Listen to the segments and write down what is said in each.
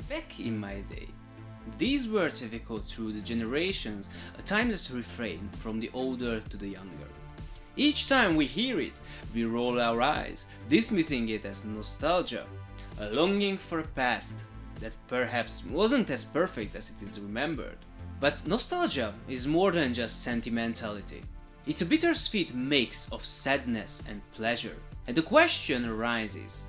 Back in my day, these words have echoed through the generations, a timeless refrain from the older to the younger. Each time we hear it, we roll our eyes, dismissing it as nostalgia, a longing for a past that perhaps wasn't as perfect as it is remembered. But nostalgia is more than just sentimentality. It's a bittersweet mix of sadness and pleasure. And the question arises,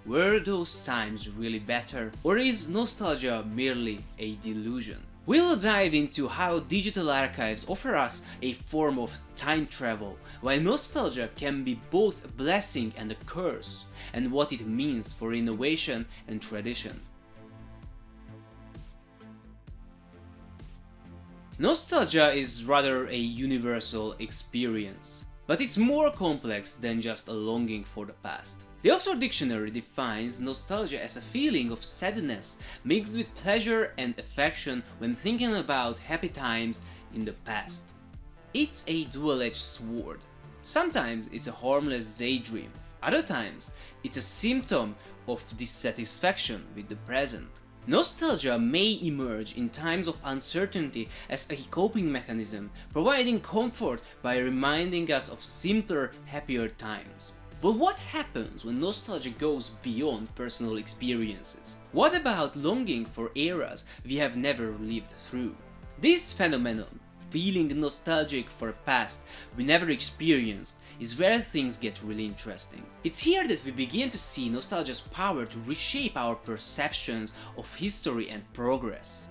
were those times really better, or is nostalgia merely a delusion? We will dive into how digital archives offer us a form of time travel, why nostalgia can be both a blessing and a curse, and what it means for innovation and tradition. Nostalgia is rather a universal experience, but it's more complex than just a longing for the past. The Oxford Dictionary defines nostalgia as a feeling of sadness mixed with pleasure and affection when thinking about happy times in the past. It's a dual-edged sword. Sometimes it's a harmless daydream, other times it's a symptom of dissatisfaction with the present. Nostalgia may emerge in times of uncertainty as a coping mechanism, providing comfort by reminding us of simpler, happier times. But what happens when nostalgia goes beyond personal experiences? What about longing for eras we have never lived through? This phenomenon, feeling nostalgic for a past we never experienced, is where things get really interesting. It's here that we begin to see nostalgia's power to reshape our perceptions of history and progress.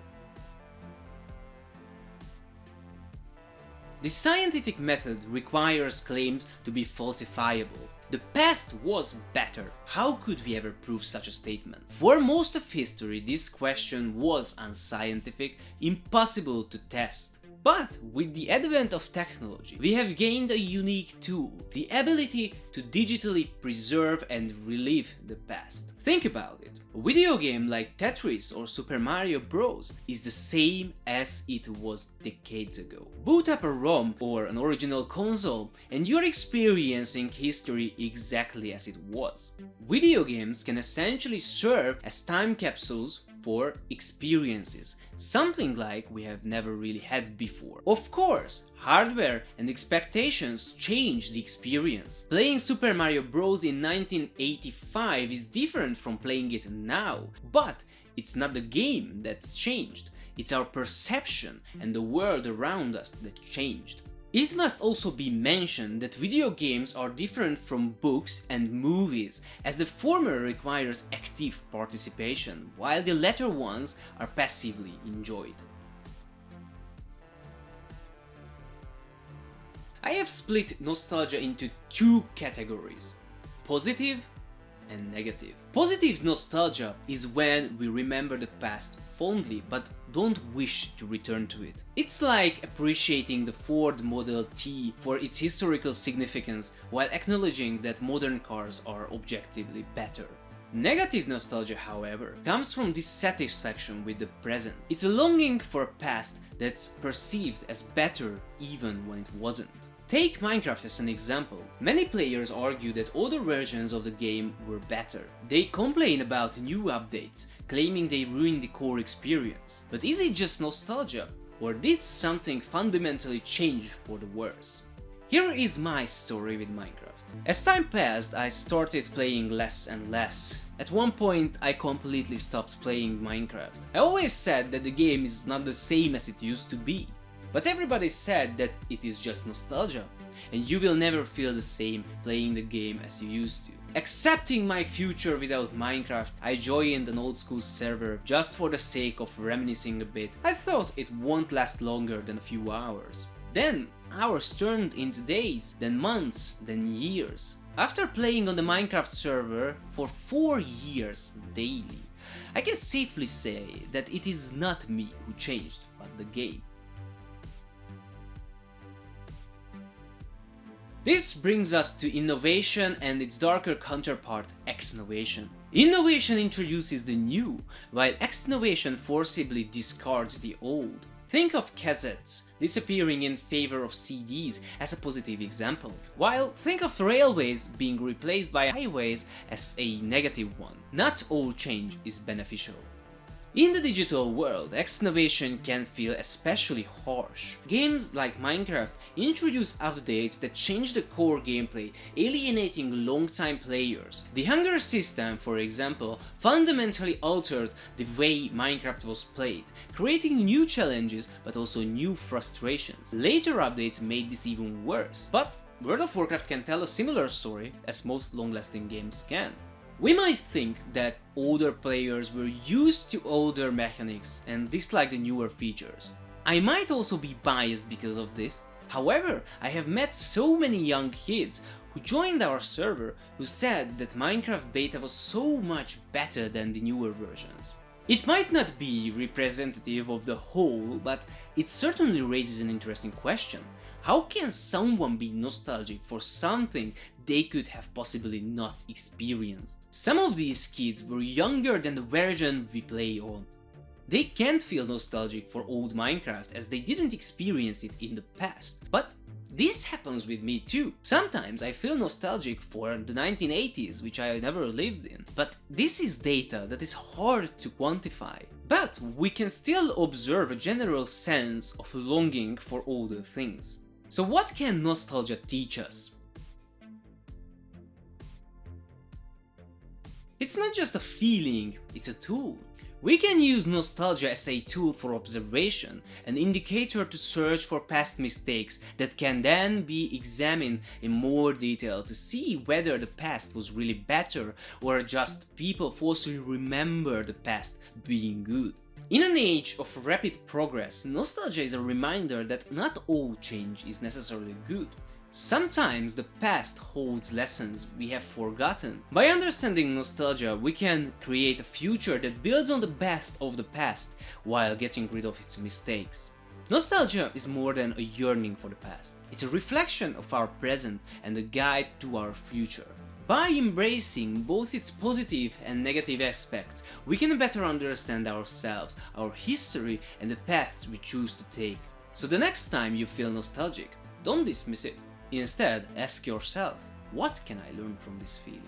The scientific method requires claims to be falsifiable. The past was better. How could we ever prove such a statement? For most of history, this question was unscientific, impossible to test. But with the advent of technology, we have gained a unique tool, the ability to digitally preserve and relive the past. Think about it. A video game like Tetris or Super Mario Bros. Is the same as it was decades ago. Boot up a ROM or an original console and you're experiencing history exactly as it was. Video games can essentially serve as time capsules for experiences, something like we have never really had before. Of course, hardware and expectations change the experience. Playing Super Mario Bros. In 1985 is different from playing it now, but it's not the game that's changed, it's our perception and the world around us that changed. It must also be mentioned that video games are different from books and movies, as the former requires active participation, while the latter ones are passively enjoyed. I have split nostalgia into two categories: positive and negative. Positive nostalgia is when we remember the past fondly but don't wish to return to it. It's like appreciating the Ford Model T for its historical significance while acknowledging that modern cars are objectively better. Negative nostalgia, however, comes from dissatisfaction with the present. It's a longing for a past that's perceived as better even when it wasn't. Take Minecraft as an example. Many players argue that older versions of the game were better. They complain about new updates, claiming they ruined the core experience. But is it just nostalgia, or did something fundamentally change for the worse? Here is my story with Minecraft. As time passed, I started playing less and less. At one point, I completely stopped playing Minecraft. I always said that the game is not the same as it used to be. But everybody said that it is just nostalgia, and you will never feel the same playing the game as you used to. Accepting my future without Minecraft, I joined an old school server just for the sake of reminiscing a bit. I thought it won't last longer than a few hours. Then hours turned into days, then months, then years. After playing on the Minecraft server for 4 years daily, I can safely say that it is not me who changed, but the game. This brings us to innovation and its darker counterpart, exnovation. Innovation introduces the new, while exnovation forcibly discards the old. Think of cassettes disappearing in favor of CDs as a positive example, while think of railways being replaced by highways as a negative one. Not all change is beneficial. In the digital world, innovation can feel especially harsh. Games like Minecraft introduce updates that change the core gameplay, alienating long-time players. The hunger system, for example, fundamentally altered the way Minecraft was played, creating new challenges but also new frustrations. Later updates made this even worse, but World of Warcraft can tell a similar story, as most long-lasting games can. We might think that older players were used to older mechanics and dislike the newer features. I might also be biased because of this. However, I have met so many young kids who joined our server who said that Minecraft beta was so much better than the newer versions. It might not be representative of the whole, but it certainly raises an interesting question. How can someone be nostalgic for something they could have possibly not experienced? Some of these kids were younger than the version we play on. They can't feel nostalgic for old Minecraft as they didn't experience it in the past. But this happens with me too. Sometimes I feel nostalgic for the 1980s, which I never lived in. But this is data that is hard to quantify. But we can still observe a general sense of longing for older things. So what can nostalgia teach us? It's not just a feeling, it's a tool. We can use nostalgia as a tool for observation, an indicator to search for past mistakes that can then be examined in more detail to see whether the past was really better or just people falsely remember the past being good. In an age of rapid progress, nostalgia is a reminder that not all change is necessarily good. Sometimes the past holds lessons we have forgotten. By understanding nostalgia, we can create a future that builds on the best of the past while getting rid of its mistakes. Nostalgia is more than a yearning for the past. It's a reflection of our present and a guide to our future. By embracing both its positive and negative aspects, we can better understand ourselves, our history, and the paths we choose to take. So the next time you feel nostalgic, don't dismiss it. Instead, ask yourself, what can I learn from this feeling?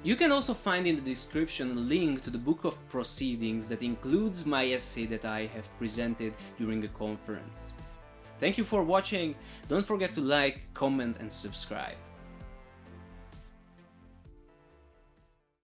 You can also find in the description a link to the book of proceedings that includes my essay that I have presented during the conference. Thank you for watching, don't forget to like, comment and subscribe.